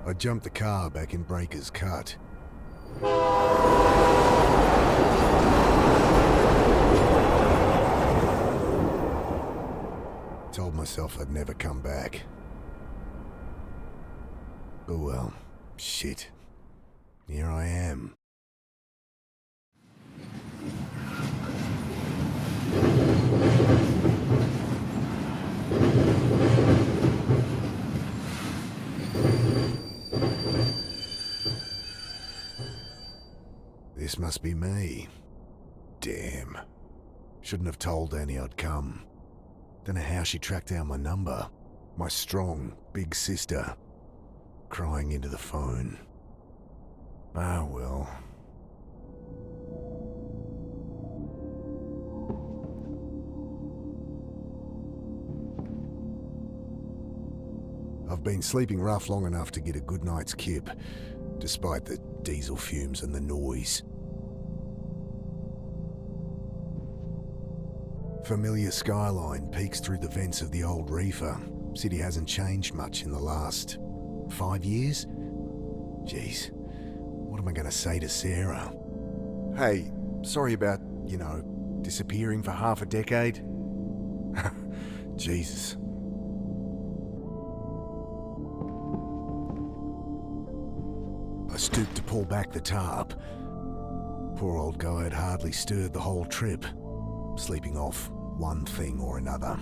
I jumped the car back in Breaker's Cut. Told myself I'd never come back. Oh well, shit. Here I am. This must be me. Damn. Shouldn't have told Annie I'd come. Don't know how she tracked down my number. My strong, big sister. Crying into the phone. Ah, well. I've been sleeping rough long enough to get a good night's kip, despite the diesel fumes and the noise. Familiar skyline peeks through the vents of the old reefer. City hasn't changed much in the last 5 years? Jeez, what am I gonna say to Sarah? Hey, sorry about, disappearing for half a decade. Jesus. I stooped to pull back the tarp. Poor old guy had hardly stirred the whole trip, sleeping off one thing or another.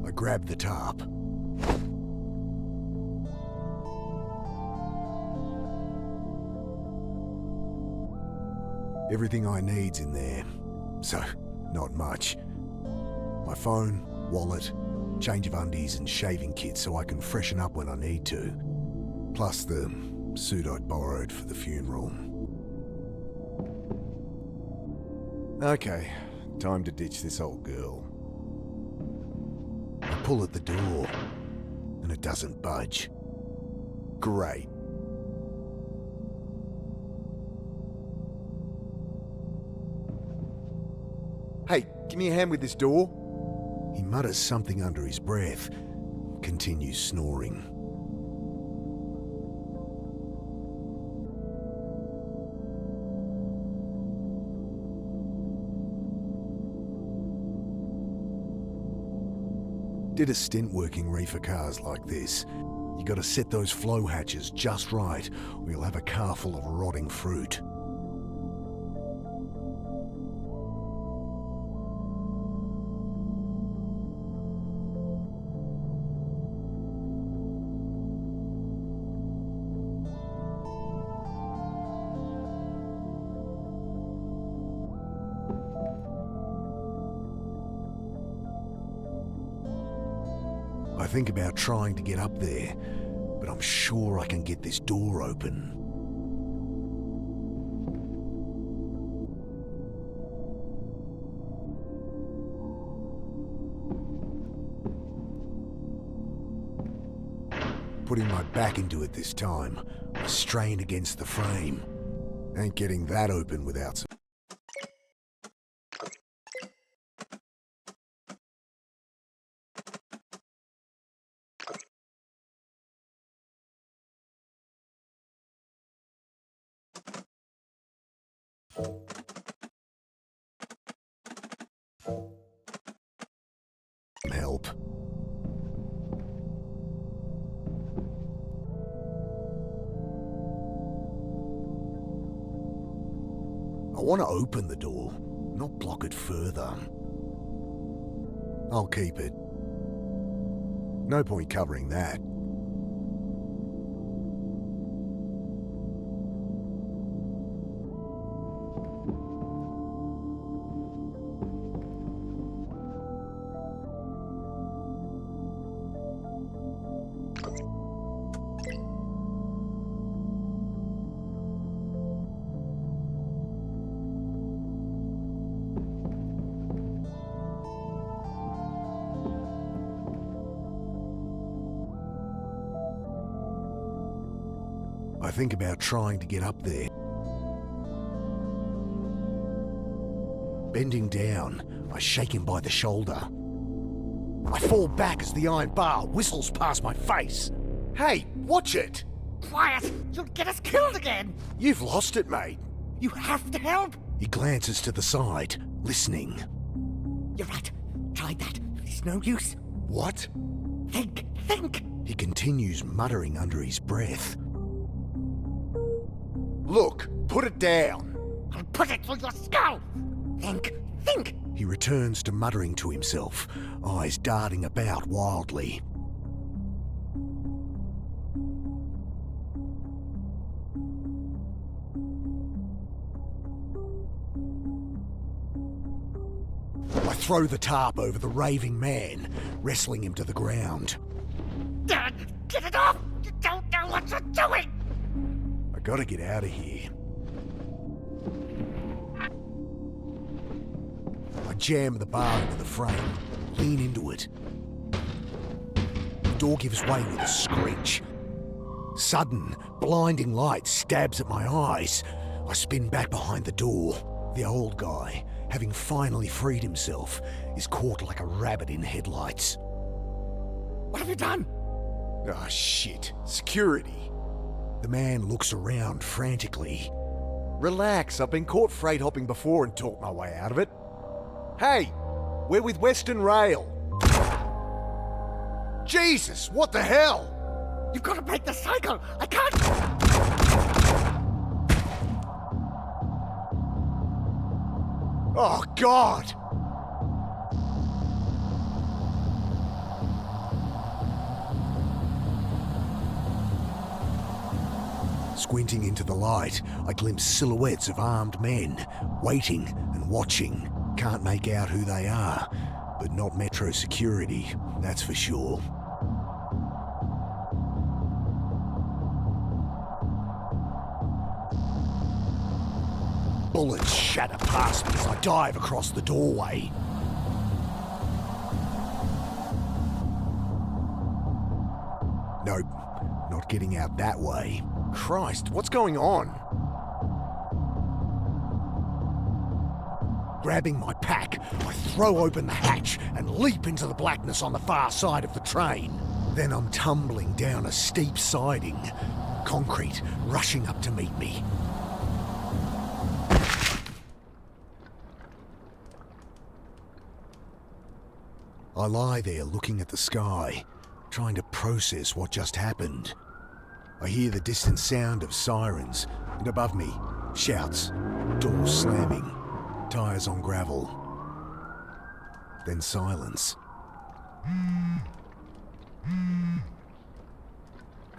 I grabbed the tarp. Everything I need's in there, so not much. My phone, wallet, change of undies and shaving kit so I can freshen up when I need to. Plus the suit I'd borrowed for the funeral. Okay, time to ditch this old girl. I pull at the door, and it doesn't budge. Great. Hey, give me a hand with this door. He mutters something under his breath, continues snoring. Did a stint working reefer cars like this. You gotta set those flow hatches just right, or you'll have a car full of rotting fruit. I think about trying to get up there, but I'm sure I can get this door open. Putting my back into it this time, I strain against the frame. Ain't getting that open without some help. I want to open the door, not block it further. I'll keep it. No point covering that. I think about trying to get up there. Bending down, I shake him by the shoulder. I fall back as the iron bar whistles past my face. Hey, watch it! Quiet! You'll get us killed again! You've lost it, mate. You have to help! He glances to the side, listening. You're right. Tried that. It's no use. What? Think! He continues muttering under his breath. Look, put it down. I'll put it through your skull! Think! He returns to muttering to himself, eyes darting about wildly. I throw the tarp over the raving man, wrestling him to the ground. Dad, get it off! You don't know what you're doing! I gotta get out of here. I jam the bar into the frame, lean into it. The door gives way with a screech. Sudden, blinding light stabs at my eyes. I spin back behind the door. The old guy, having finally freed himself, is caught like a rabbit in headlights. What have you done? Ah, shit. Security. The man looks around frantically. Relax, I've been caught freight hopping before and talked my way out of it. Hey, we're with Western Rail. Jesus, what the hell? You've got to break the cycle! I can't... Oh, God! Squinting into the light, I glimpse silhouettes of armed men, waiting and watching. Can't make out who they are, but not Metro security, that's for sure. Bullets shatter past me as I dive across the doorway. Nope, not getting out that way. Christ, what's going on? Grabbing my pack, I throw open the hatch and leap into the blackness on the far side of the train. Then I'm tumbling down a steep siding, concrete rushing up to meet me. I lie there looking at the sky, trying to process what just happened. I hear the distant sound of sirens, and above me, shouts, doors slamming, tires on gravel. Then silence.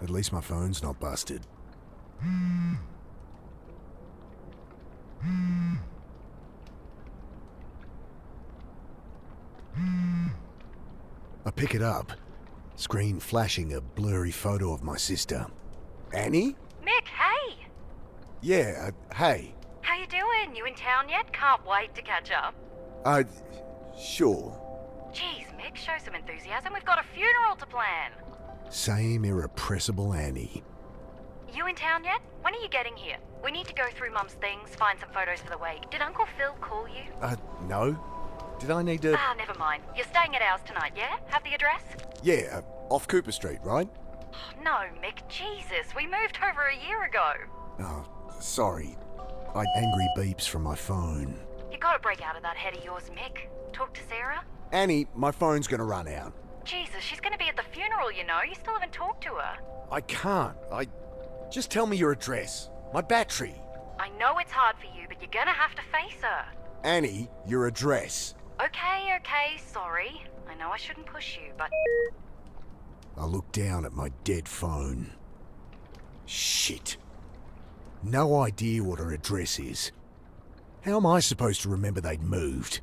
At least my phone's not busted. I pick it up, screen flashing a blurry photo of my sister. Annie? Mick, hey! Yeah, hey. How you doing? You in town yet? Can't wait to catch up. Sure. Jeez, Mick, show some enthusiasm. We've got a funeral to plan. Same irrepressible Annie. You in town yet? When are you getting here? We need to go through Mum's things, find some photos for the wake. Did Uncle Phil call you? No. Did I need to... Ah, never mind. You're staying at ours tonight, yeah? Have the address? Yeah, off Cooper Street, right? No, Mick, Jesus. We moved over a year ago. Oh, sorry. Angry beeps from my phone. You gotta break out of that head of yours, Mick. Talk to Sarah? Annie, my phone's gonna run out. Jesus, she's gonna be at the funeral, you know. You still haven't talked to her. I can't. Just tell me your address. My battery. I know it's hard for you, but you're gonna have to face her. Annie, your address. Okay, sorry. I know I shouldn't push you, but... I look down at my dead phone. Shit. No idea what her address is. How am I supposed to remember they'd moved?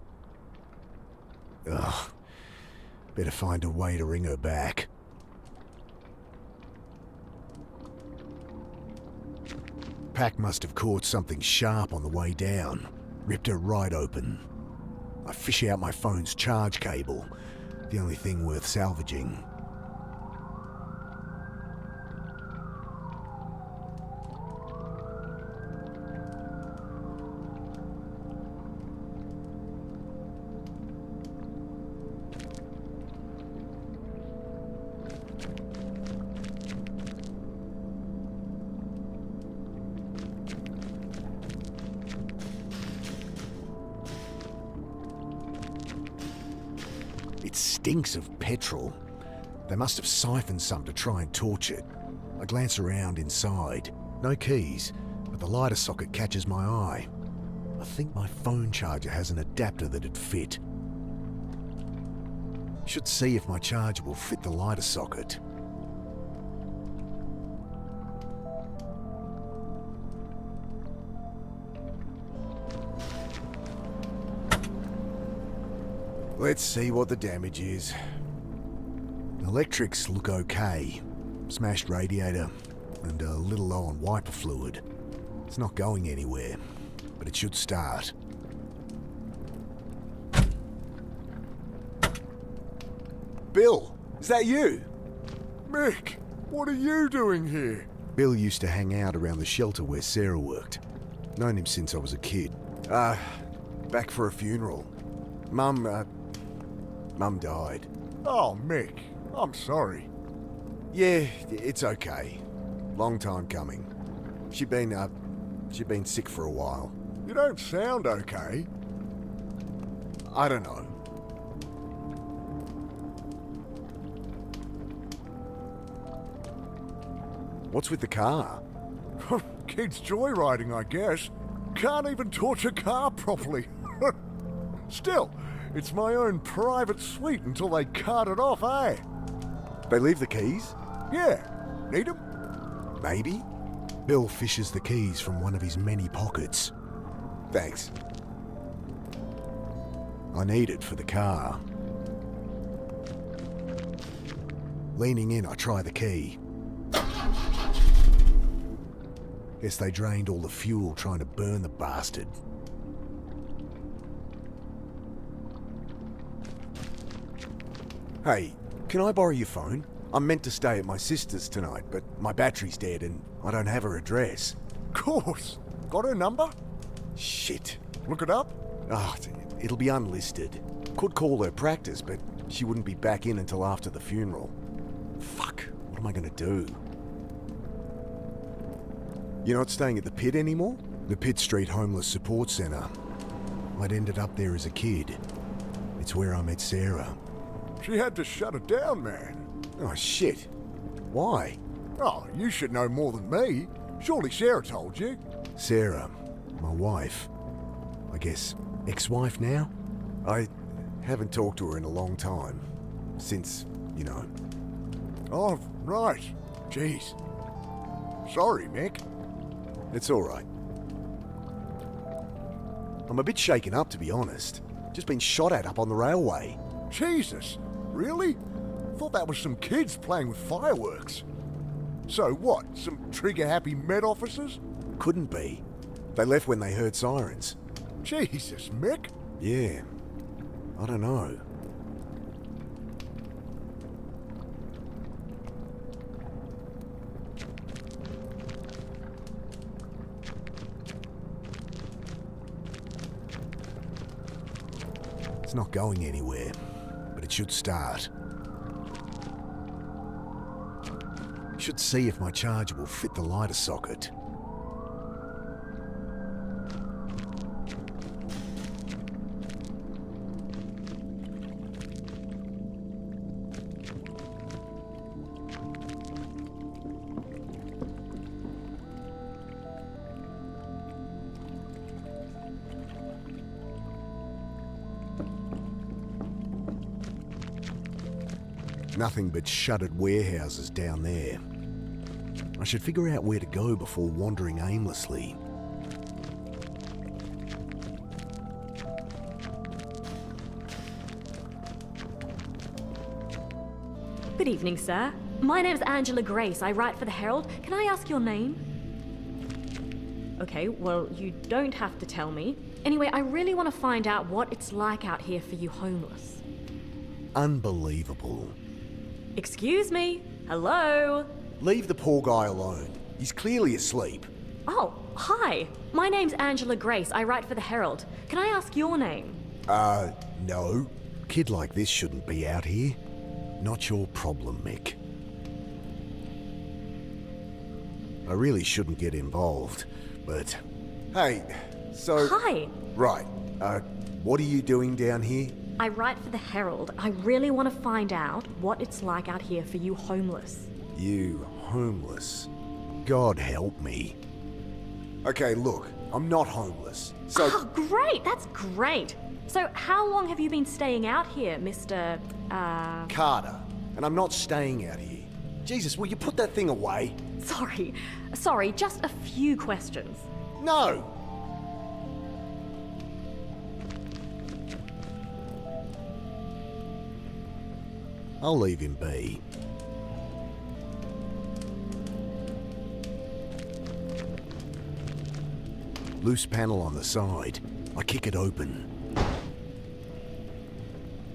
Ugh. Better find a way to ring her back. Pack must have caught something sharp on the way down. Ripped her right open. I fish out my phone's charge cable. The only thing worth salvaging. It stinks of petrol. They must have siphoned some to try and torch it. I glance around inside. No keys, but the lighter socket catches my eye. I think my phone charger has an adapter that'd fit. Should see if my charger will fit the lighter socket. Let's see what the damage is. Electrics look okay. Smashed radiator and a little low on wiper fluid. It's not going anywhere, but it should start. Bill, is that you? Mick, what are you doing here? Bill used to hang out around the shelter where Sarah worked. Known him since I was a kid. Back for a funeral. Mum died. Oh, Mick, I'm sorry. Yeah, it's okay. Long time coming. She'd been sick for a while. You don't sound okay. I don't know. What's with the car? Kids joyriding, I guess. Can't even torch a car properly. Still, it's my own private suite until they cart it off, eh? They leave the keys? Yeah. Need 'em? Maybe. Bill fishes the keys from one of his many pockets. Thanks. I need it for the car. Leaning in, I try the key. Guess they drained all the fuel trying to burn the bastard. Hey, can I borrow your phone? I'm meant to stay at my sister's tonight, but my battery's dead and I don't have her address. Course. Got her number? Shit. Look it up? Oh, it'll be unlisted. Could call her practice, but she wouldn't be back in until after the funeral. Fuck, what am I gonna do? You're not staying at the Pit anymore? The Pitt Street Homeless Support Centre. I'd ended up there as a kid. It's where I met Sarah. She had to shut it down, man. Oh shit. Why? Oh, you should know more than me. Surely Sarah told you. Sarah, my wife. I guess ex-wife now? I haven't talked to her in a long time. Since, you know. Oh, right. Jeez. Sorry, Mick. It's alright. I'm a bit shaken up, to be honest. Just been shot at up on the railway. Jesus. Really? Thought that was some kids playing with fireworks. So what, some trigger-happy Met officers? Couldn't be. They left when they heard sirens. Jesus, Mick. Yeah. I don't know. It's not going anywhere, but it should start. Should see if my charger will fit the lighter socket. Nothing but shuttered warehouses down there. I should figure out where to go before wandering aimlessly. Good evening, sir. My name's Angela Grace. I write for the Herald. Can I ask your name? Okay, well, you don't have to tell me. Anyway, I really want to find out what it's like out here for you homeless. Unbelievable. Excuse me? Hello? Leave the poor guy alone. He's clearly asleep. Oh, hi. My name's Angela Grace. I write for the Herald. Can I ask your name? No. Kid like this shouldn't be out here. Not your problem, Mick. I really shouldn't get involved, but... Hey, so... Hi. Right. What are you doing down here? I write for the Herald. I really want to find out what it's like out here for you homeless. You homeless? God help me. Okay, look, I'm not homeless, so... Oh, great! That's great! So, how long have you been staying out here, Mr. Carter, and I'm not staying out here. Jesus, will you put that thing away? Sorry, just a few questions. No! I'll leave him be. Loose panel on the side. I kick it open.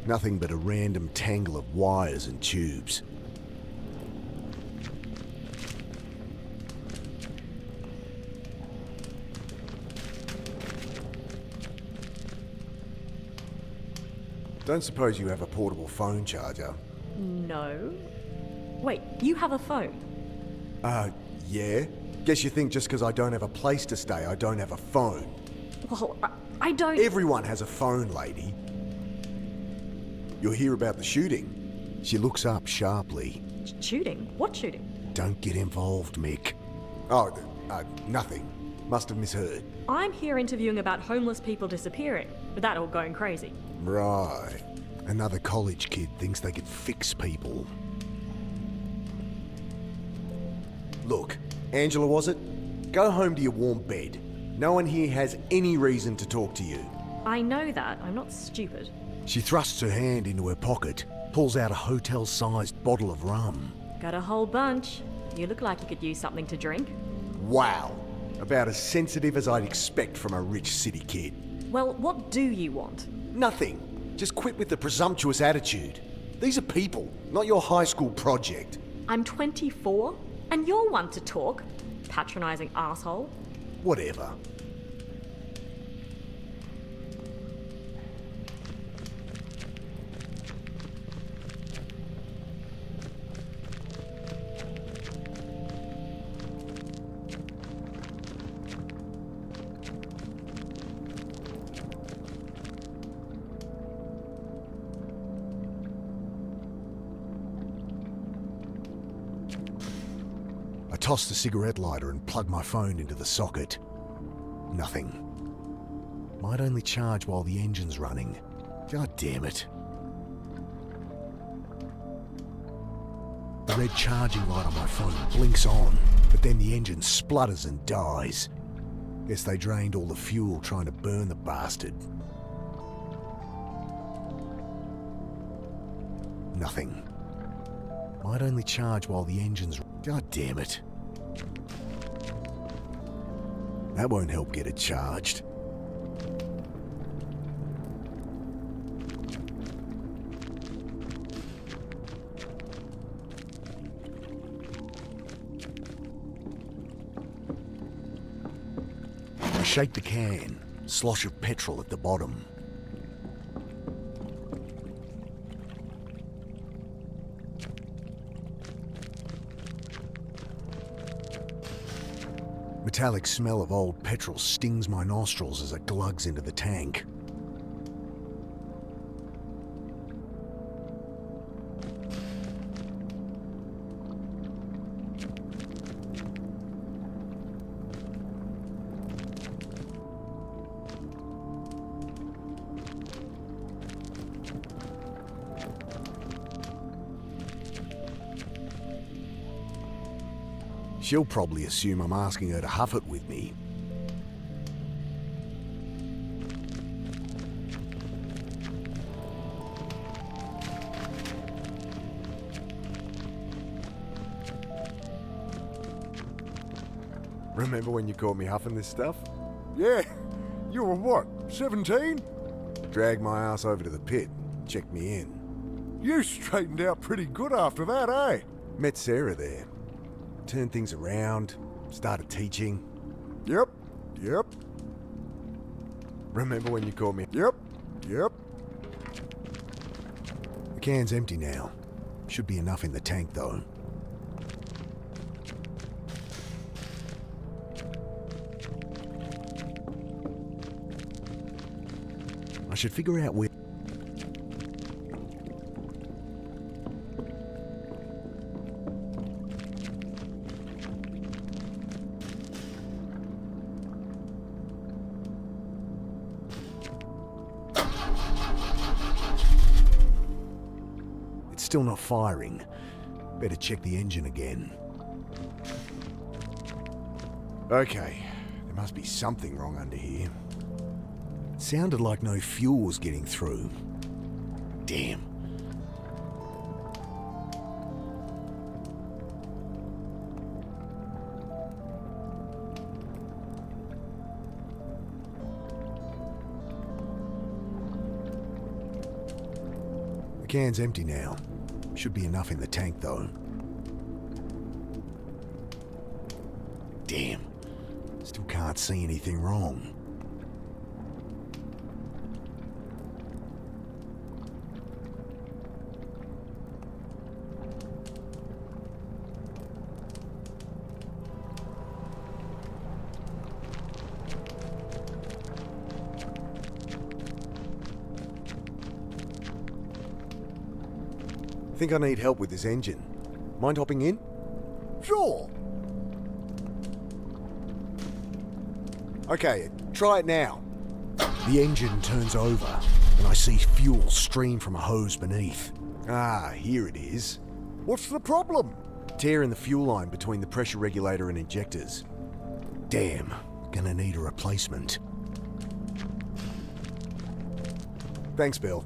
Nothing but a random tangle of wires and tubes. Don't suppose you have a portable phone charger? No. Wait, you have a phone? Yeah? Guess you think just because I don't have a place to stay, I don't have a phone. Well, I don't... Everyone has a phone, lady. You'll hear about the shooting. She looks up sharply. Shooting? What shooting? Don't get involved, Mick. Oh, nothing. Must have misheard. I'm here interviewing about homeless people disappearing, with that all going crazy. Right. Another college kid thinks they can fix people. Look, Angela, was it? Go home to your warm bed. No one here has any reason to talk to you. I know that. I'm not stupid. She thrusts her hand into her pocket, pulls out a hotel-sized bottle of rum. Got a whole bunch. You look like you could use something to drink. Wow. About as sensitive as I'd expect from a rich city kid. Well, what do you want? Nothing. Just quit with the presumptuous attitude. These are people, not your high school project. I'm 24, and you're one to talk. Patronizing asshole. Whatever. I toss the cigarette lighter and plug my phone into the socket. Nothing. Might only charge while the engine's running. God damn it. The red charging light on my phone blinks on, but then the engine splutters and dies. Guess they drained all the fuel trying to burn the bastard. Nothing. Might only charge while the engine's... God damn it. That won't help get it charged. I shake the can, slosh of petrol at the bottom. Metallic smell of old petrol stings my nostrils as it glugs into the tank. She'll probably assume I'm asking her to huff it with me. Remember when you caught me huffing this stuff? Yeah, you were what, 17? Dragged my ass over to the pit, checked me in. You straightened out pretty good after that, eh? Met Sarah there. Turned things around, started teaching. Yep. Remember when you called me? Yep. The can's empty now. Should be enough in the tank though. I should figure out where... It's still not firing. Better check the engine again. Okay, there must be something wrong under here. It sounded like no fuel was getting through. Damn. The can's empty now. Should be enough in the tank though. Damn. Still can't see anything wrong. Think I need help with this engine. Mind hopping in? Sure. Okay, try it now. The engine turns over, and I see fuel stream from a hose beneath. Ah, here it is. What's the problem? Tear in the fuel line between the pressure regulator and injectors. Damn, gonna need a replacement. Thanks, Bill.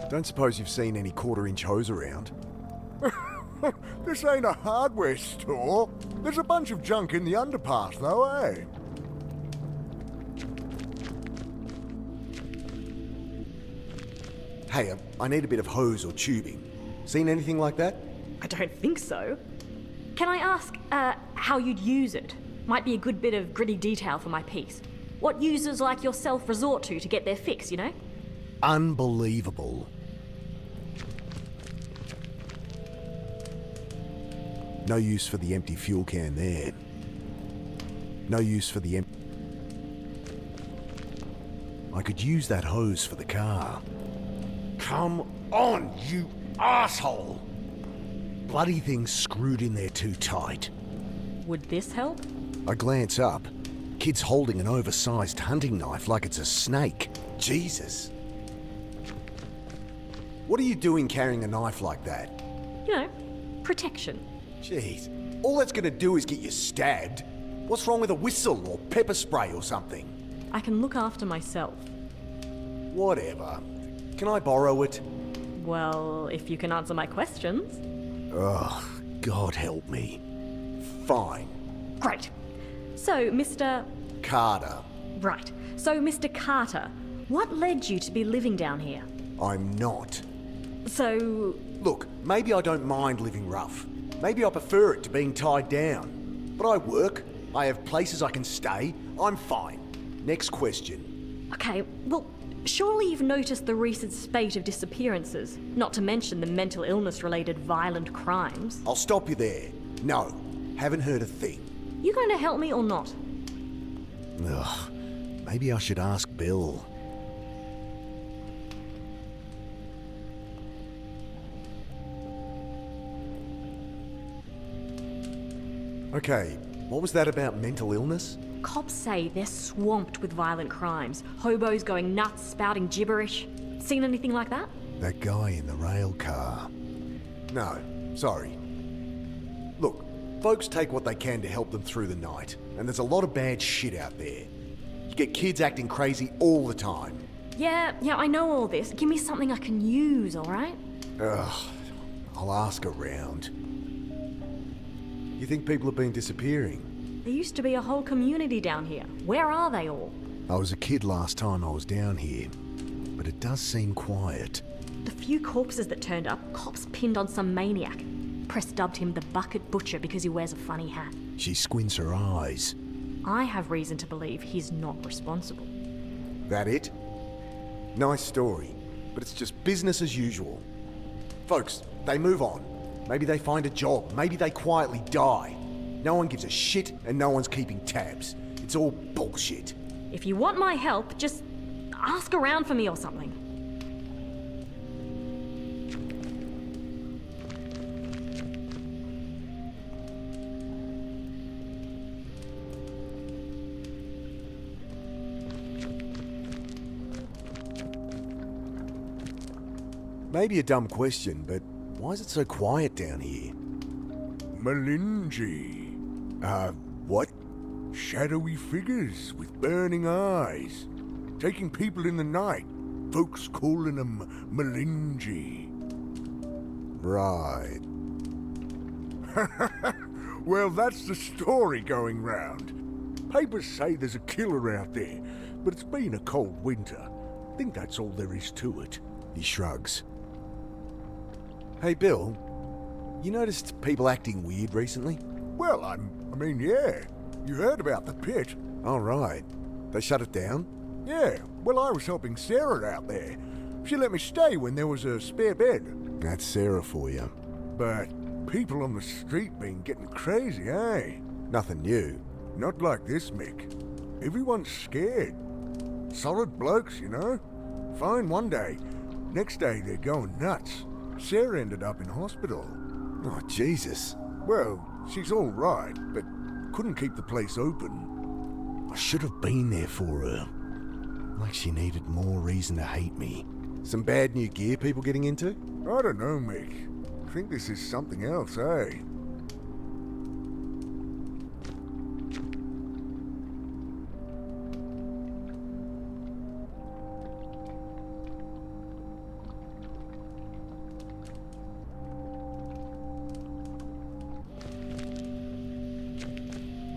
Don't suppose you've seen any quarter-inch hose around? This ain't a hardware store. There's a bunch of junk in the underpass, though, eh? Hey, I need a bit of hose or tubing. Seen anything like that? I don't think so. Can I ask, how you'd use it? Might be a good bit of gritty detail for my piece. What users like yourself resort to get their fix, you know? Unbelievable. No use for the empty fuel can there. No use for the I could use that hose for the car. Come on, you asshole! Bloody thing's screwed in there too tight. Would this help? I glance up. Kid's holding an oversized hunting knife like it's a snake. Jesus. What are you doing carrying a knife like that? You know, protection. Jeez. All that's gonna do is get you stabbed. What's wrong with a whistle or pepper spray or something? I can look after myself. Whatever. Can I borrow it? Well, if you can answer my questions. Ugh, God help me. Fine. Great. So, Mr. Carter. Right. So, Mr. Carter, what led you to be living down here? I'm not. So, Look, maybe I don't mind living rough. Maybe I prefer it to being tied down. But I work, I have places I can stay, I'm fine. Next question. okay, well, surely you've noticed the recent spate of disappearances, not to mention the mental illness-related violent crimes. I'll stop you there. No, haven't heard a thing. You going to help me or not? Ugh, maybe I should ask Bill. Okay, what was that about mental illness? Cops say they're swamped with violent crimes. Hobos going nuts, spouting gibberish. Seen anything like that? That guy in the rail car. No, sorry. Look, folks take what they can to help them through the night, and there's a lot of bad shit out there. You get kids acting crazy all the time. Yeah, I know all this. Give me something I can use, alright? Ugh, I'll ask around. You think people have been disappearing? There used to be a whole community down here. Where are they all? I was a kid last time I was down here, but it does seem quiet. The few corpses that turned up, cops pinned on some maniac. Press dubbed him the Bucket Butcher because he wears a funny hat. She squints her eyes. I have reason to believe he's not responsible. That it? Nice story, but it's just business as usual. Folks, they move on. Maybe they find a job, maybe they quietly die. No one gives a shit and no one's keeping tabs. It's all bullshit. If you want my help, just ask around for me or something. Maybe a dumb question, but why is it so quiet down here? Malinji. What? Shadowy figures with burning eyes. Taking people in the night. Folks calling them Malinji. Right. Well, that's the story going round. Papers say there's a killer out there, but it's been a cold winter. Think that's all there is to it. He shrugs. Hey, Bill, you noticed people acting weird recently? Well, I mean, yeah. You heard about the pit. All right. They shut it down? Yeah, well, I was helping Sarah out there. She let me stay when there was a spare bed. That's Sarah for you. But people on the street been getting crazy, eh? Nothing new. Not like this, Mick. Everyone's scared. Solid blokes, you know? Fine one day. Next day, they're going nuts. Sarah ended up in hospital. Oh, Jesus. Well, she's all right, but couldn't keep the place open. I should have been there for her. Like she needed more reason to hate me. Some bad new gear people getting into? I don't know, Mick. I think this is something else, eh?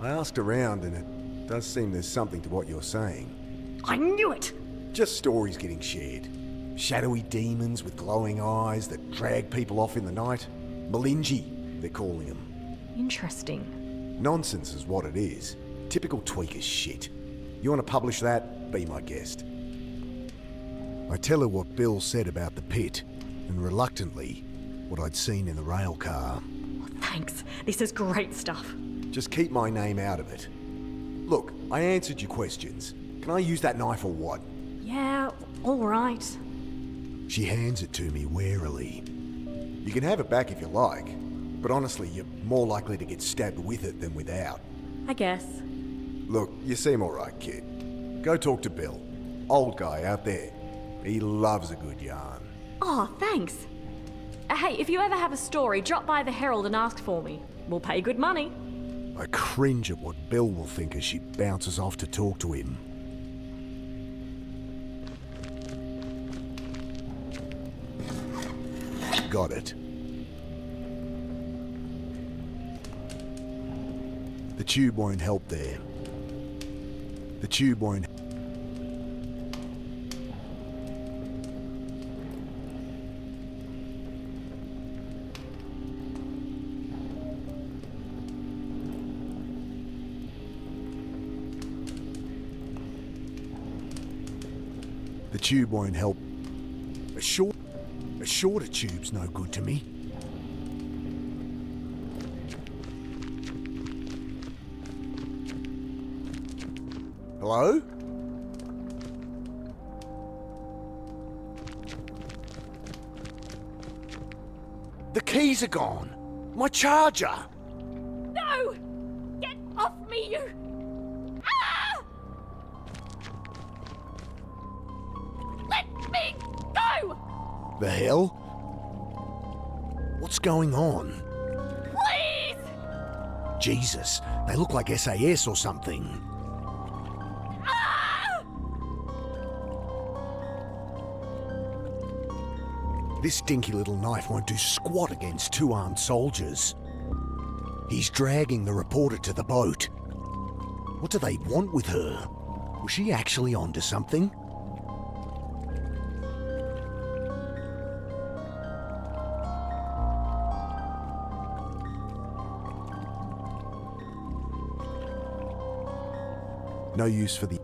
I asked around and it does seem there's something to what you're saying. I knew it! Just stories getting shared. Shadowy demons with glowing eyes that drag people off in the night. Malinji, they're calling them. Interesting. Nonsense is what it is. Typical tweaker shit. You want to publish that? Be my guest. I tell her what Bill said about the pit, and reluctantly, what I'd seen in the rail car. Thanks. This is great stuff. Just keep my name out of it. Look, I answered your questions. Can I use that knife or what? Yeah, all right. She hands it to me warily. You can have it back if you like, but honestly, you're more likely to get stabbed with it than without. I guess. Look, you seem alright, kid. Go talk to Bill. Old guy out there. He loves a good yarn. Oh, thanks. Hey, if you ever have a story, drop by the Herald and ask for me. We'll pay good money. I cringe at what Bill will think as she bounces off to talk to him. Got it. The tube won't help there. The tube won't. The tube won't help. A shorter tube's no good to me. Hello? The keys are gone. My charger. No! Get off me, you! Ah! Let me go! The hell? What's going on? Please! Jesus, they look like SAS or something. Ah! This dinky little knife won't do squat against two armed soldiers. He's dragging the reporter to the boat. What do they want with her? Was she actually onto something? No use for the...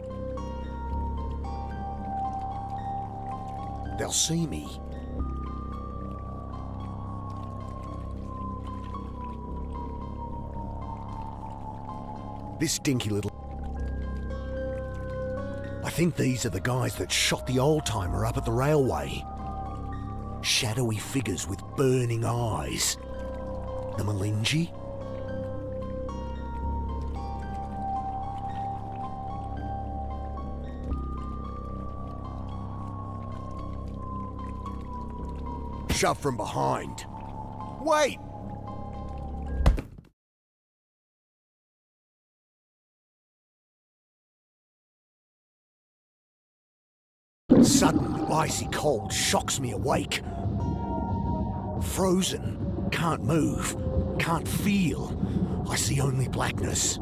They'll see me. This dinky little... I think these are the guys that shot the old-timer up at the railway. Shadowy figures with burning eyes. The Malinji? shove from behind. Wait! Sudden icy cold shocks me awake. Frozen, can't move, can't feel. I see only blackness.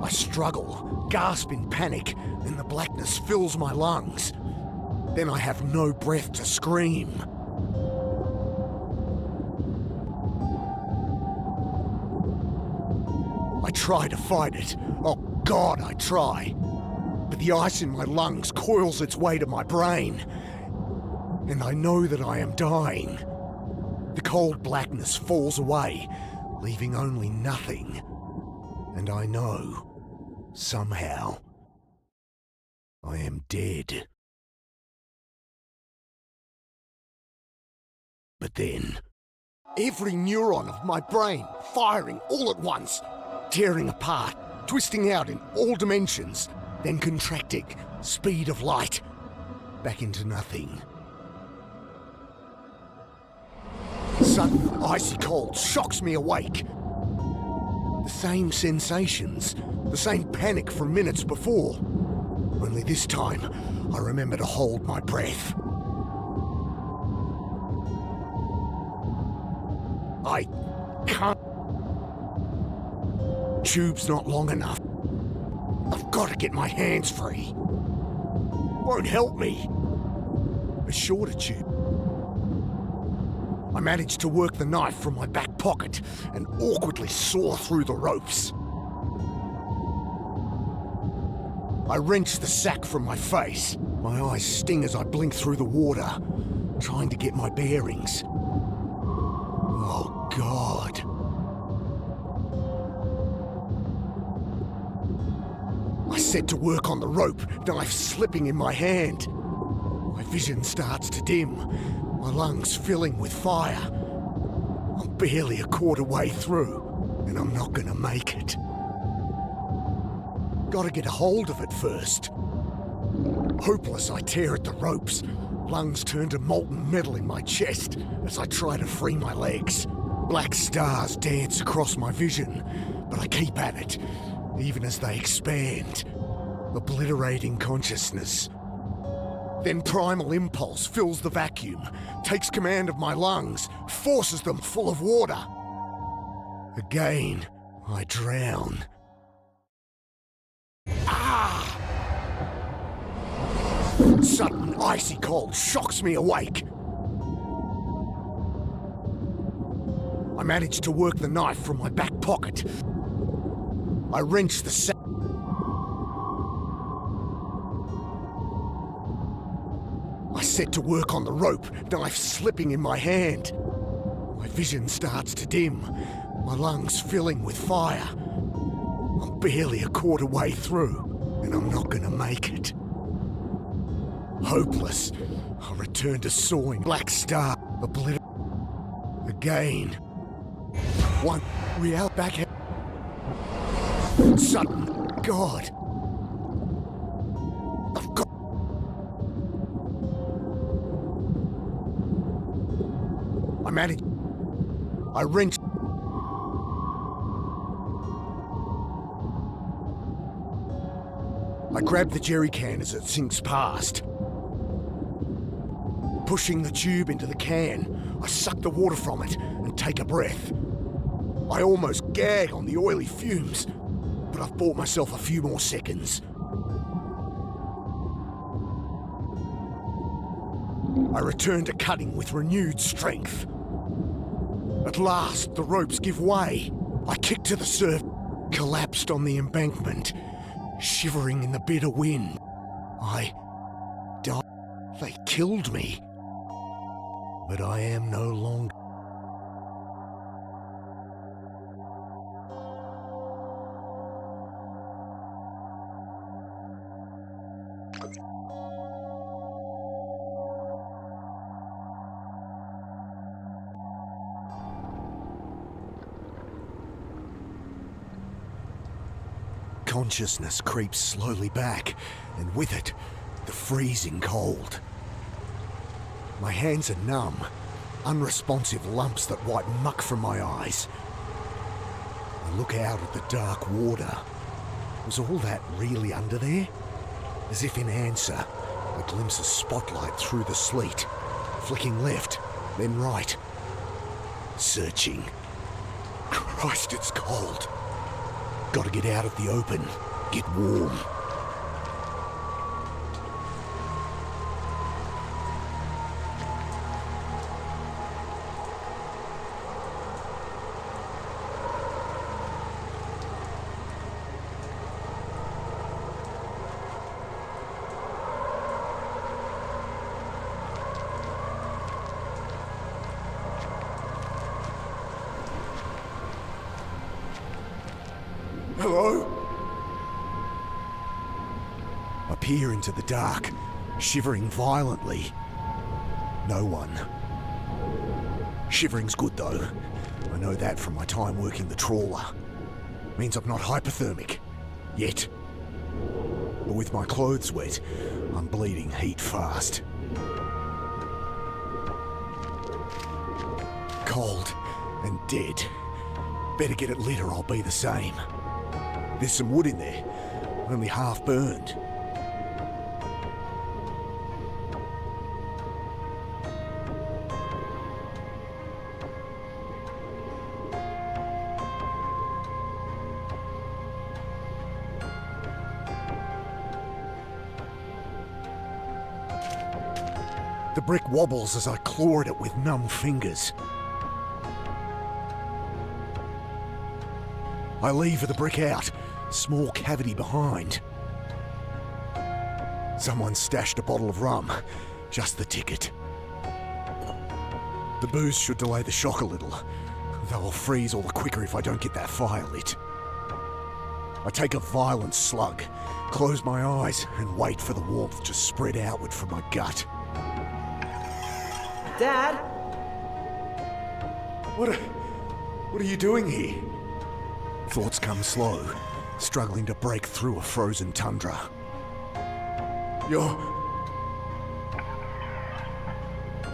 I struggle, gasp in panic, and the blackness fills my lungs. Then I have no breath to scream. I try to fight it. Oh God, I try. But the ice in my lungs coils its way to my brain. And I know that I am dying. The cold blackness falls away, leaving only nothing. And I know, somehow, I am dead. But then, every neuron of my brain firing all at once, tearing apart, twisting out in all dimensions, then contracting, speed of light, back into nothing. Sudden icy cold shocks me awake. The same sensations, the same panic from minutes before. Only this time, I remember to hold my breath. I can't. Tube's not long enough. I've got to get my hands free. Won't help me. A shorter tube. I managed to work the knife from my back pocket and awkwardly saw through the ropes. I wrench the sack from my face. My eyes sting as I blink through the water, trying to get my bearings. Oh, God. I set to work on the rope, knife slipping in my hand. My vision starts to dim, my lungs filling with fire. I'm barely a quarter way through, and I'm not gonna make it. Gotta get a hold of it first. Hopeless, I tear at the ropes. Lungs turn to molten metal in my chest as I try to free my legs. Black stars dance across my vision, but I keep at it, even as they expand, obliterating consciousness. Then primal impulse fills the vacuum, takes command of my lungs, forces them full of water. Again, I drown. Ah! Sudden icy cold shocks me awake. I manage to work the knife from my back pocket. I wrench the sack. I set to work on the rope, knife slipping in my hand. My vision starts to dim, my lungs filling with fire. I'm barely a quarter way through, and I'm not gonna make it. Hopeless, I return to sawing. Black star, again. One, real back. Sudden, God. I've got. I manage. I wrench. I grab the jerry can as it sinks past. Pushing the tube into the can, I suck the water from it and take a breath. I almost gag on the oily fumes, but I've bought myself a few more seconds. I return to cutting with renewed strength. At last, the ropes give way. I kick to the surf, collapsed on the embankment, shivering in the bitter wind. I died. They killed me. But I am no longer. Consciousness creeps slowly back, and with it, the freezing cold. My hands are numb, unresponsive lumps that wipe muck from my eyes. I look out at the dark water. Was all that really under there? As if in answer, a glimpse of spotlight through the sleet, flicking left, then right. Searching. Christ, it's cold. Gotta get out of the open, get warm. Hello? I peer into the dark, shivering violently. No one. Shivering's good though. I know that from my time working the trawler. Means I'm not hypothermic. Yet. But with my clothes wet, I'm bleeding heat fast. Cold and dead. Better get it lit or I'll be the same. There's some wood in there, only half burned. The brick wobbles as I claw at it with numb fingers. I lever the brick out, small cavity behind. Someone stashed a bottle of rum, just the ticket. The booze should delay the shock a little, though I'll freeze all the quicker if I don't get that fire lit. I take a violent slug, close my eyes, and wait for the warmth to spread outward from my gut. Dad? What are you doing here? Thoughts come slow, struggling to break through a frozen tundra.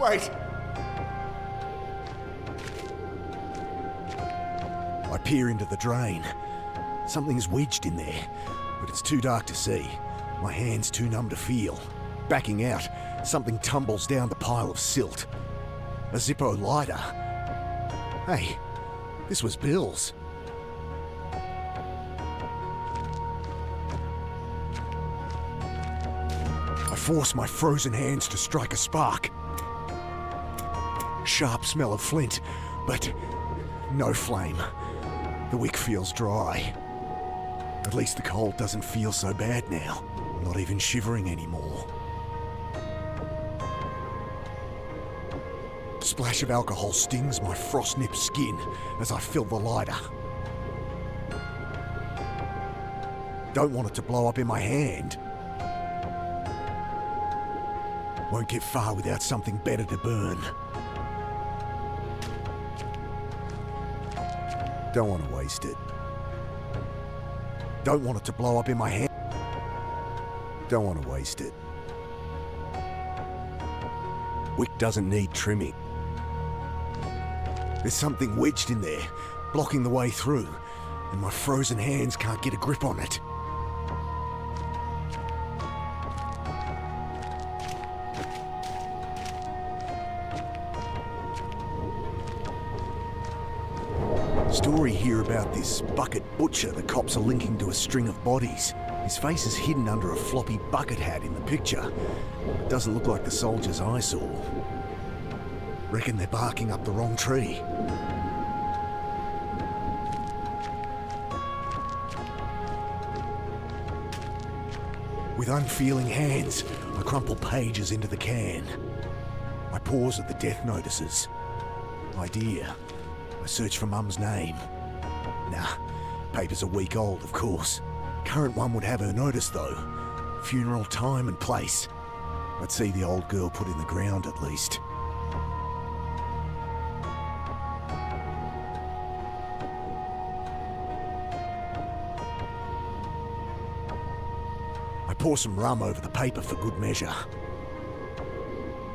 Wait! I peer into the drain. Something's wedged in there, but it's too dark to see. My hand's too numb to feel. Backing out, something tumbles down the pile of silt. A Zippo lighter. Hey, this was Bill's. I force my frozen hands to strike a spark. Sharp smell of flint, but no flame. The wick feels dry. At least the cold doesn't feel so bad now. I'm not even shivering anymore. A splash of alcohol stings my frost-nipped skin as I fill the lighter. Don't want it to blow up in my hand. Won't get far without something better to burn. Don't want to waste it. Don't want it to blow up in my hand. Don't want to waste it. Wick doesn't need trimming. There's something wedged in there, blocking the way through, and my frozen hands can't get a grip on it. Story here about this bucket butcher the cops are linking to a string of bodies. His face is hidden under a floppy bucket hat in the picture. It doesn't look like the soldiers I saw. Reckon they're barking up the wrong tree. With unfeeling hands, I crumple pages into the can. I pause at the death notices. Idea. I search for Mum's name. Nah, paper's a week old, of course. Current one would have her notice, though. Funeral time and place. I'd see the old girl put in the ground, at least. I pour some rum over the paper for good measure.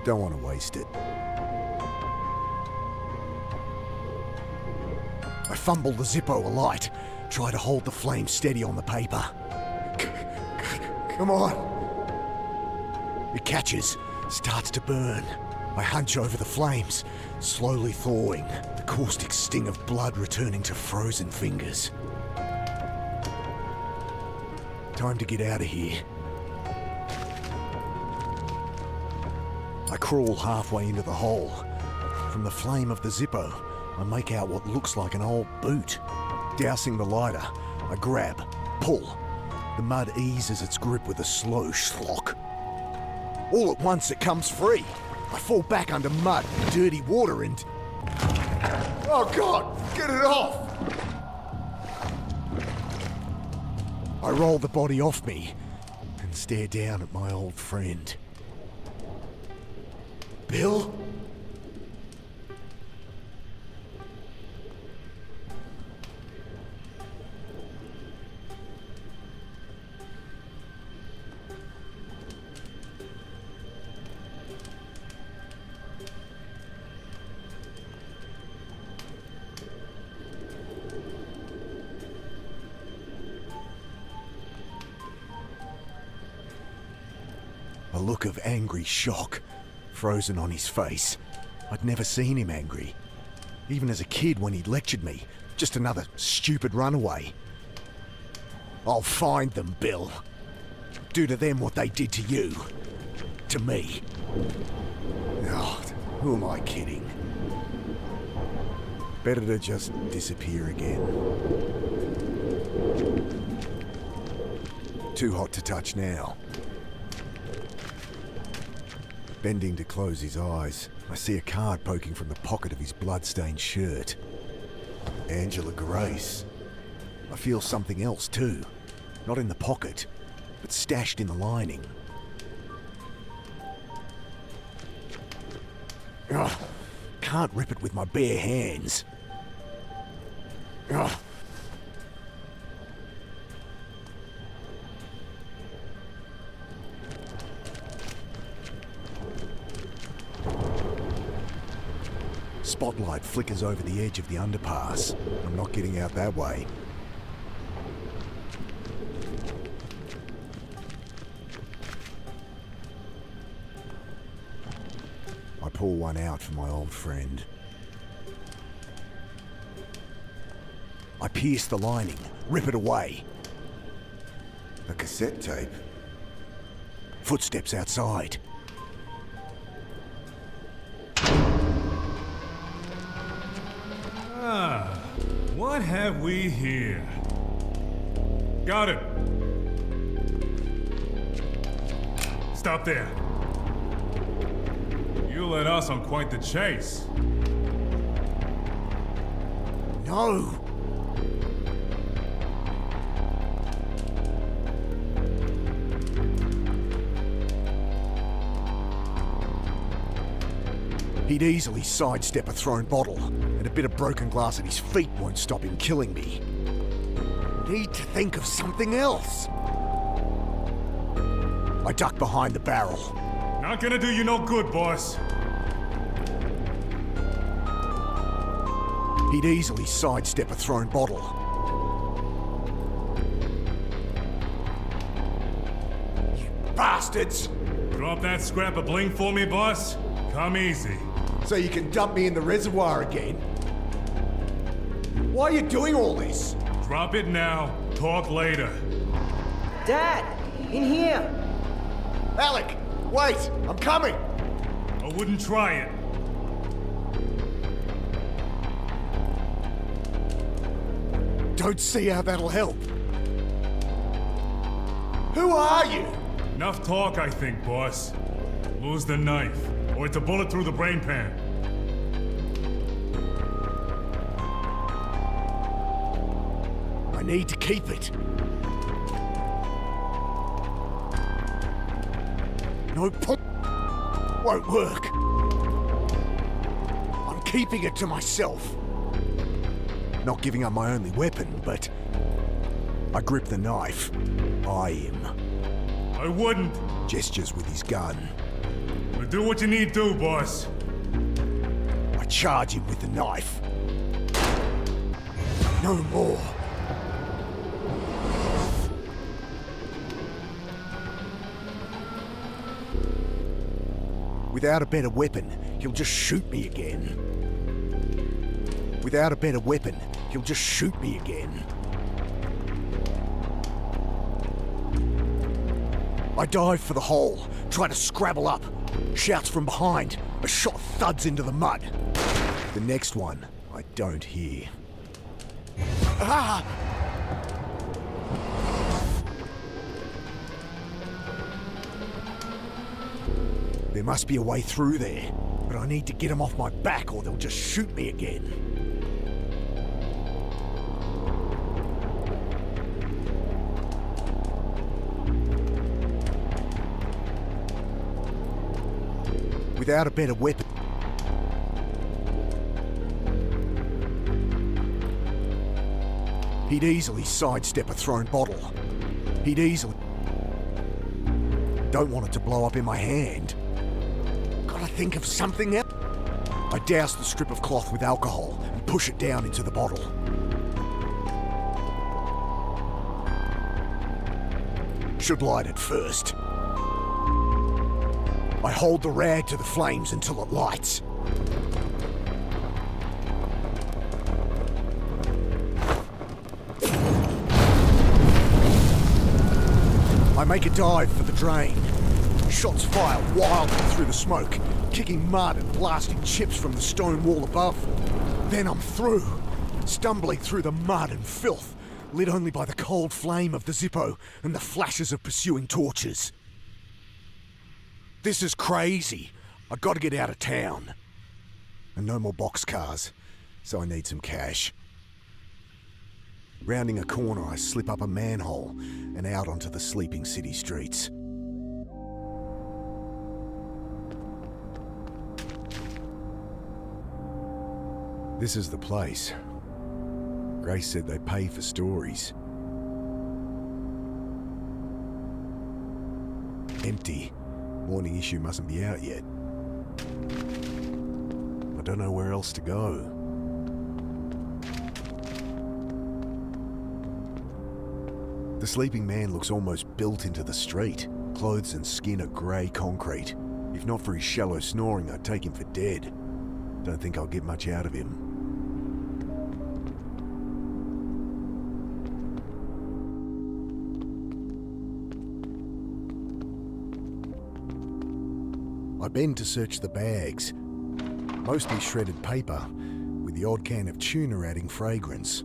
Don't want to waste it. I fumble the Zippo alight, try to hold the flame steady on the paper. Come on. It catches, starts to burn. I hunch over the flames, slowly thawing, the caustic sting of blood returning to frozen fingers. Time to get out of here. I crawl halfway into the hole. From the flame of the Zippo, I make out what looks like an old boot. Dousing the lighter, I grab, pull. The mud eases its grip with a slow schlock. All at once it comes free. I fall back under mud, dirty water and... Oh God, get it off! I roll the body off me and stare down at my old friend. Bill? A look of angry shock frozen on his face. I'd never seen him angry. Even as a kid when he'd lectured me. Just another stupid runaway. I'll find them, Bill. Do to them what they did to you. To me. Oh, who am I kidding? Better to just disappear again. Too hot to touch now. Bending to close his eyes, I see a card poking from the pocket of his blood-stained shirt. Angela Grace. I feel something else too. Not in the pocket, but stashed in the lining. Ugh, can't rip it with my bare hands. Ugh. Spotlight flickers over the edge of the underpass. I'm not getting out that way. I pull one out for my old friend. I pierce the lining, rip it away. A cassette tape. Footsteps outside. What have we here? Got it. Stop there. You led us on quite the chase. No! He'd easily sidestep a thrown bottle, and a bit of broken glass at his feet won't stop him killing me. Need to think of something else. I duck behind the barrel. Not gonna do you no good, boss. He'd easily sidestep a thrown bottle. You bastards! Drop that scrap of bling for me, boss. Come easy. So you can dump me in the reservoir again? Why are you doing all this? Drop it now. Talk later. Dad! In here! Alec, wait! I'm coming! I wouldn't try it. Don't see how that'll help. Who are you? Enough talk, I think, boss. Lose the knife, or it's a bullet through the brain pan. I need to keep it. No point. Won't work. I'm keeping it to myself. Not giving up my only weapon, but I grip the knife. Eye him. I wouldn't. Gestures with his gun. But do what you need to, boss. I charge him with the knife. No more. Without a better weapon, he'll just shoot me again. Without a better weapon, he'll just shoot me again. I dive for the hole, try to scrabble up. Shouts from behind. A shot thuds into the mud. The next one, I don't hear. Ah! There must be a way through there, but I need to get them off my back or they'll just shoot me again. Without a better weapon. He'd easily sidestep a thrown bottle. He'd easily... Don't want it to blow up in my hand. Gotta think of something else. I douse the strip of cloth with alcohol and push it down into the bottle. Should light it first. I hold the rag to the flames until it lights. I make a dive for the drain. Shots fire wildly through the smoke, kicking mud and blasting chips from the stone wall above. Then I'm through, stumbling through the mud and filth, lit only by the cold flame of the Zippo and the flashes of pursuing torches. This is crazy. I gotta get out of town. And no more boxcars, so I need some cash. Rounding a corner, I slip up a manhole and out onto the sleeping city streets. This is the place. Grace said they pay for stories. Empty. Morning issue mustn't be out yet. I don't know where else to go. The sleeping man looks almost built into the street. Clothes and skin are grey concrete. If not for his shallow snoring, I'd take him for dead. Don't think I'll get much out of him. I bend to search the bags. Mostly shredded paper, with the odd can of tuna adding fragrance.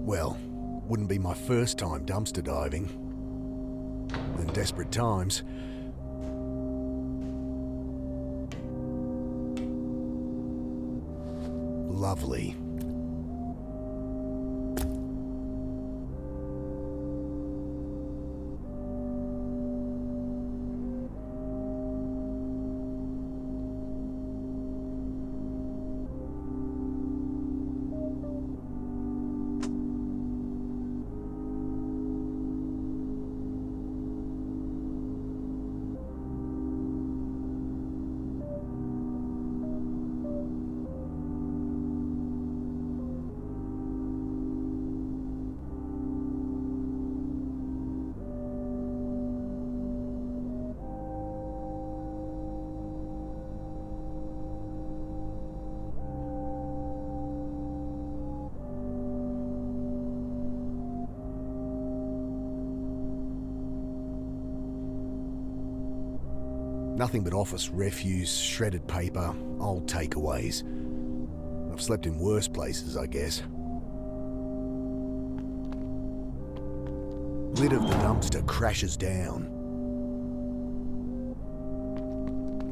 Well, wouldn't be my first time dumpster diving. In desperate times, lovely. Nothing but office refuse, shredded paper, old takeaways. I've slept in worse places, I guess. Lid of the dumpster crashes down.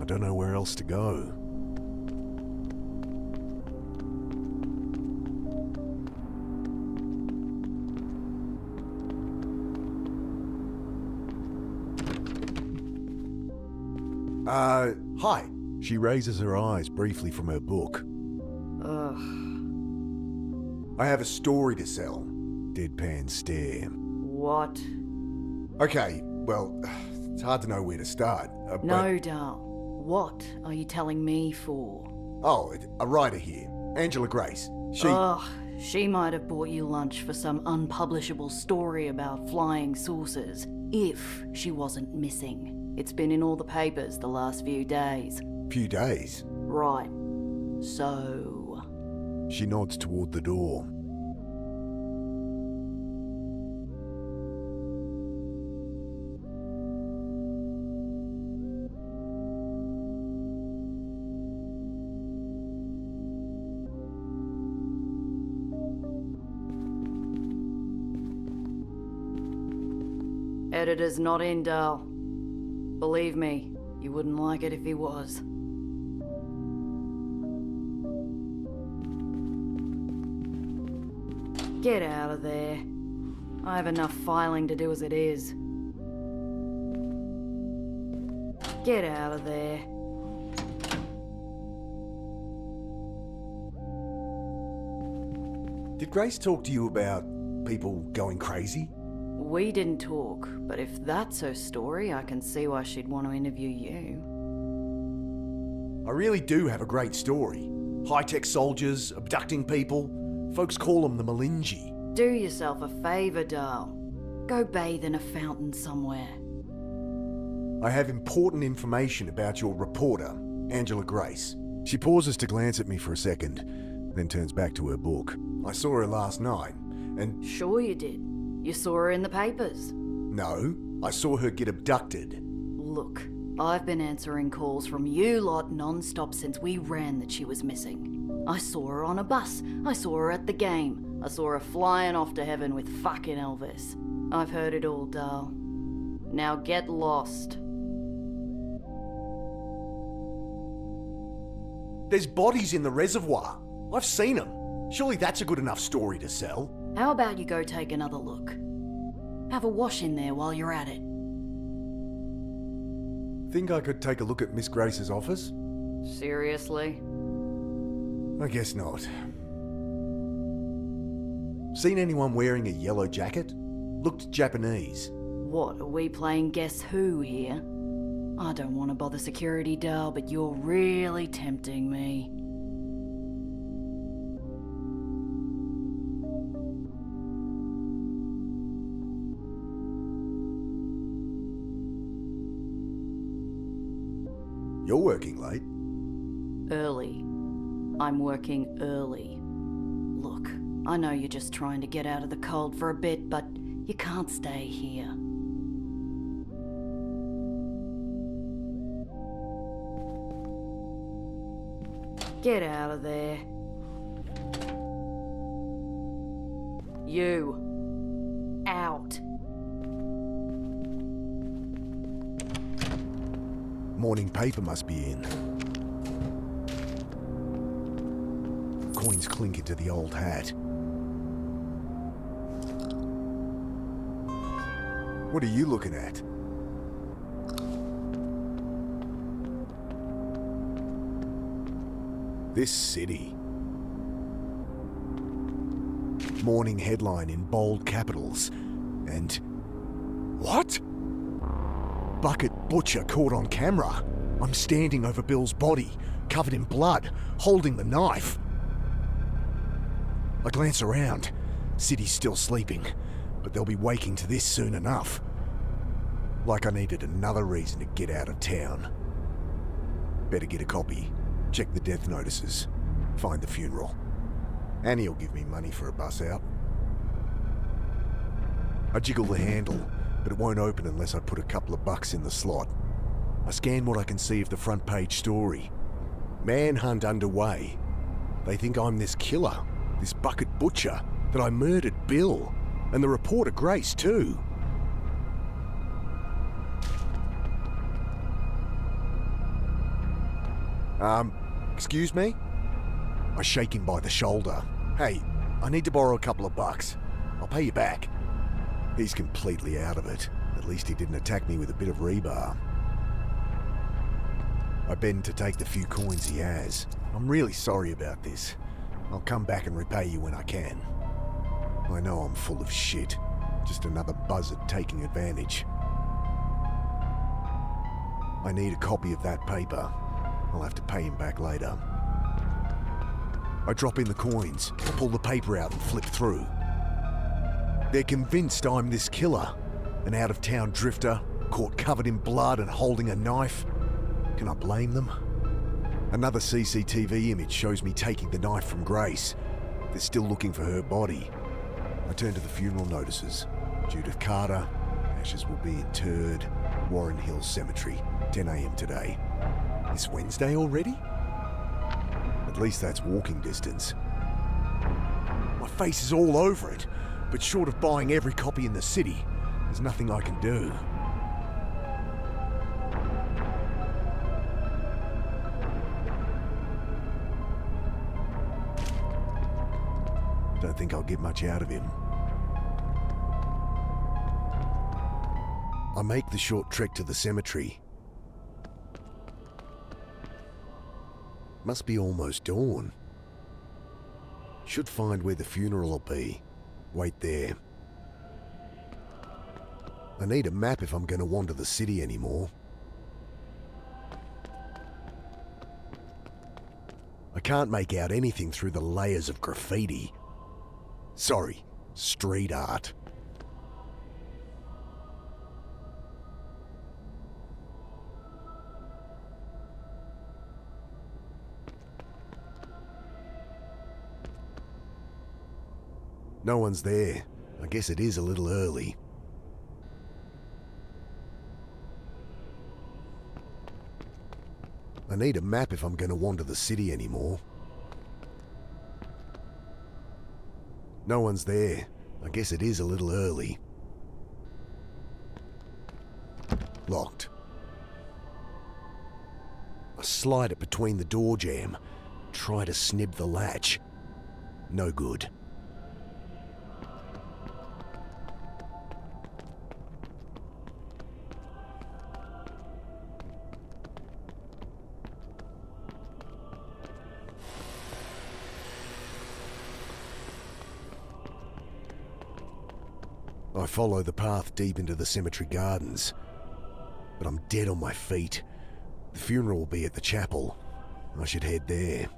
I don't know where else to go. Hi. She raises her eyes briefly from her book. Ugh. I have a story to sell. Deadpan stare. What? Okay, well, it's hard to know where to start. No, Dal. What are you telling me for? Oh, a writer here, Angela Grace. She might have bought you lunch for some unpublishable story about flying saucers, if she wasn't missing. It's been in all the papers the last few days. Few days? Right. So... She nods toward the door. Editor's not in, Dal. Believe me, you wouldn't like it if he was. Get out of there. I have enough filing to do as it is. Get out of there. Did Grace talk to you about people going crazy? We didn't talk, but if that's her story, I can see why she'd want to interview you. I really do have a great story. High-tech soldiers, abducting people. Folks call them the Malinji. Do yourself a favor, Dal. Go bathe in a fountain somewhere. I have important information about your reporter, Angela Grace. She pauses to glance at me for a second, then turns back to her book. I saw her last night, and... Sure you did. You saw her in the papers. No, I saw her get abducted. Look, I've been answering calls from you lot non-stop since we ran that she was missing. I saw her on a bus. I saw her at the game. I saw her flying off to heaven with fucking Elvis. I've heard it all, Dal. Now get lost. There's bodies in the reservoir. I've seen them. Surely that's a good enough story to sell. How about you go take another look? Have a wash in there while you're at it. Think I could take a look at Miss Grace's office? Seriously? I guess not. Seen anyone wearing a yellow jacket? Looked Japanese. What, are we playing Guess Who here? I don't want to bother security, Dal, but you're really tempting me. You're working late. Early. I'm working early. Look, I know you're just trying to get out of the cold for a bit, but you can't stay here. Get out of there. You. Out. Morning paper must be in. Coins clink into the old hat. What are you looking at? This city. Morning headline in bold capitals. And... what? Bucket butcher caught on camera. I'm standing over Bill's body, covered in blood, holding the knife. I glance around. City's still sleeping, but they'll be waking to this soon enough. Like I needed another reason to get out of town. Better get a copy, check the death notices, find the funeral. Annie'll give me money for a bus out. I jiggle the handle, but it won't open unless I put a couple of bucks in the slot. I scan what I can see of the front page story. Manhunt underway. They think I'm this killer, this bucket butcher, that I murdered Bill, and the reporter Grace too. Excuse me? I shake him by the shoulder. Hey, I need to borrow a couple of bucks. I'll pay you back. He's completely out of it. At least he didn't attack me with a bit of rebar. I bend to take the few coins he has. I'm really sorry about this. I'll come back and repay you when I can. I know I'm full of shit. Just another buzzard taking advantage. I need a copy of that paper. I'll have to pay him back later. I drop in the coins, pull the paper out and flip through. They're convinced I'm this killer, an out-of-town drifter, caught covered in blood and holding a knife. Can I blame them? Another CCTV image shows me taking the knife from Grace. They're still looking for her body. I turn to the funeral notices. Judith Carter, ashes will be interred, Warren Hills Cemetery, 10 a.m. today. It's Wednesday already? At least that's walking distance. My face is all over it, but short of buying every copy in the city, there's nothing I can do. Don't think I'll get much out of him. I make the short trek to the cemetery. Must be almost dawn. Should find where the funeral will be. Wait there. I need a map if I'm going to wander the city anymore. I can't make out anything through the layers of graffiti. Sorry, street art. No one's there. I guess it is a little early. I need a map if I'm going to wander the city anymore. No one's there. I guess it is a little early. Locked. I slide it between the door jamb. Try to snib the latch. No good. I follow the path deep into the cemetery gardens, but I'm dead on my feet. The funeral will be at the chapel. I should head there.